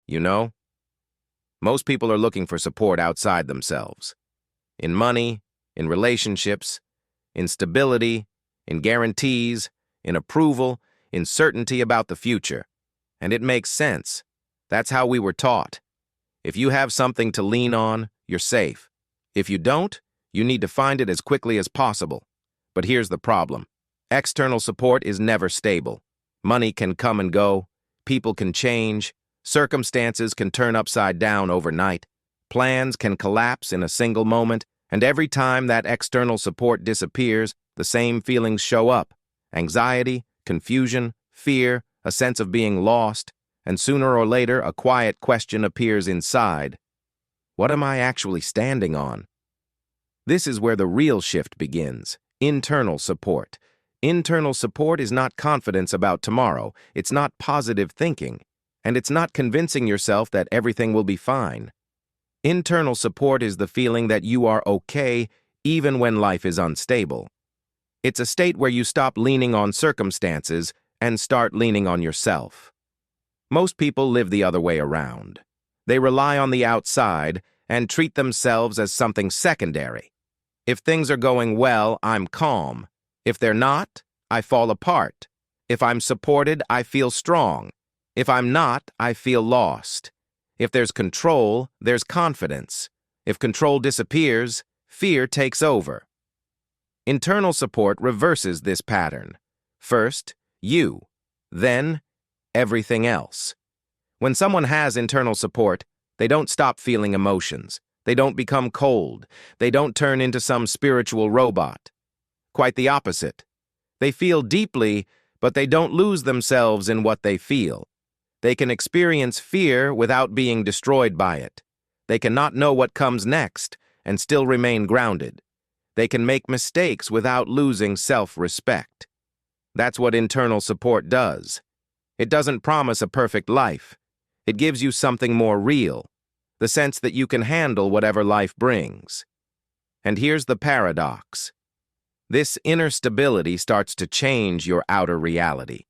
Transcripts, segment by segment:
you know? Most people are looking for support outside themselves. In money, in relationships, in stability, in guarantees, in approval, in certainty about the future. And it makes sense. That's how we were taught. If you have something to lean on, you're safe. If you don't, you need to find it as quickly as possible. But here's the problem. External support is never stable. Money can come and go, people can change, circumstances can turn upside down overnight, plans can collapse in a single moment, and every time that external support disappears, the same feelings show up: anxiety, confusion, fear, a sense of being lost, and sooner or later a quiet question appears inside. What am I actually standing on? This is where the real shift begins: internal support. Internal support is not confidence about tomorrow, it's not positive thinking, and it's not convincing yourself that everything will be fine. Internal support is the feeling that you are okay even when life is unstable. It's a state where you stop leaning on circumstances and start leaning on yourself. Most people live the other way around. They rely on the outside and treat themselves as something secondary. If things are going well, I'm calm. If they're not, I fall apart. If I'm supported, I feel strong. If I'm not, I feel lost. If there's control, there's confidence. If control disappears, fear takes over. Internal support reverses this pattern. First, you. Then, everything else. When someone has internal support, they don't stop feeling emotions. They don't become cold. They don't turn into some spiritual robot. Quite the opposite. They feel deeply, but they don't lose themselves in what they feel. They can experience fear without being destroyed by it. They cannot know what comes next and still remain grounded. They can make mistakes without losing self-respect. That's what internal support does. It doesn't promise a perfect life. It gives you something more real, the sense that you can handle whatever life brings. And here's the paradox. This inner stability starts to change your outer reality.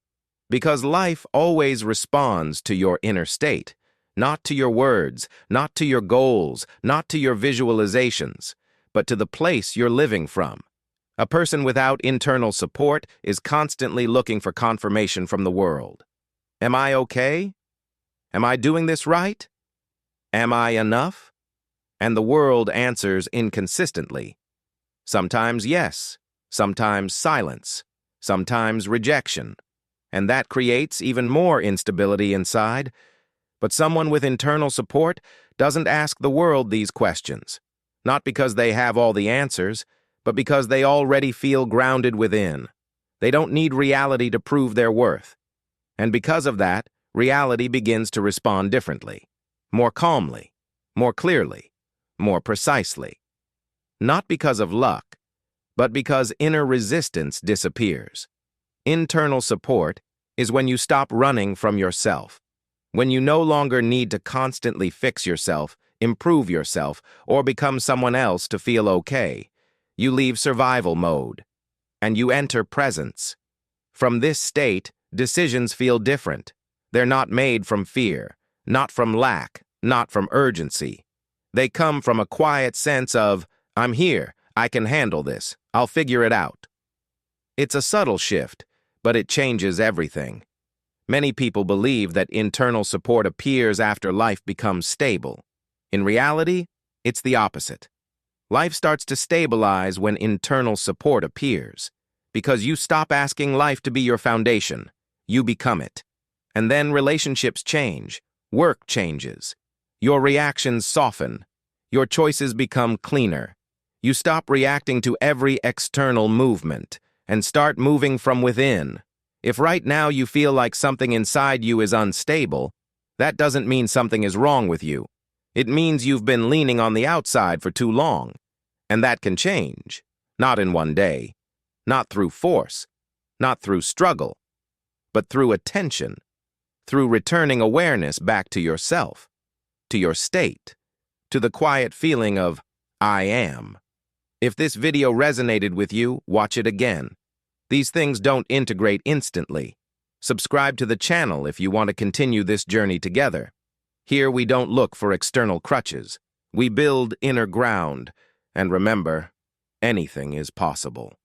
Because life always responds to your inner state, not to your words, not to your goals, not to your visualizations, but to the place you're living from. A person without internal support is constantly looking for confirmation from the world. Am I okay? Am I doing this right? Am I enough? And the world answers inconsistently. Sometimes yes, sometimes silence, sometimes rejection. And that creates even more instability inside. But someone with internal support doesn't ask the world these questions, not because they have all the answers, but because they already feel grounded within. They don't need reality to prove their worth. And because of that, reality begins to respond differently, more calmly, more clearly, more precisely. Not because of luck, but because inner resistance disappears. Internal support is when you stop running from yourself, when you no longer need to constantly fix yourself, improve yourself, or become someone else to feel okay. You leave survival mode, and you enter presence. From this state, decisions feel different. They're not made from fear, not from lack, not from urgency. They come from a quiet sense of, I'm here, I can handle this, I'll figure it out. It's a subtle shift, but it changes everything. Many people believe that internal support appears after life becomes stable. In reality, it's the opposite. Life starts to stabilize when internal support appears, because you stop asking life to be your foundation. You become it. And then relationships change, work changes. Your reactions soften. Your choices become cleaner. You stop reacting to every external movement and start moving from within. If right now you feel like something inside you is unstable, that doesn't mean something is wrong with you. It means you've been leaning on the outside for too long. And that can change, not in one day, not through force, not through struggle, but through attention, through returning awareness back to yourself, to your state, to the quiet feeling of, I am. If this video resonated with you, watch it again. These things don't integrate instantly. Subscribe to the channel if you want to continue this journey together. Here we don't look for external crutches. We build inner ground. And remember, anything is possible.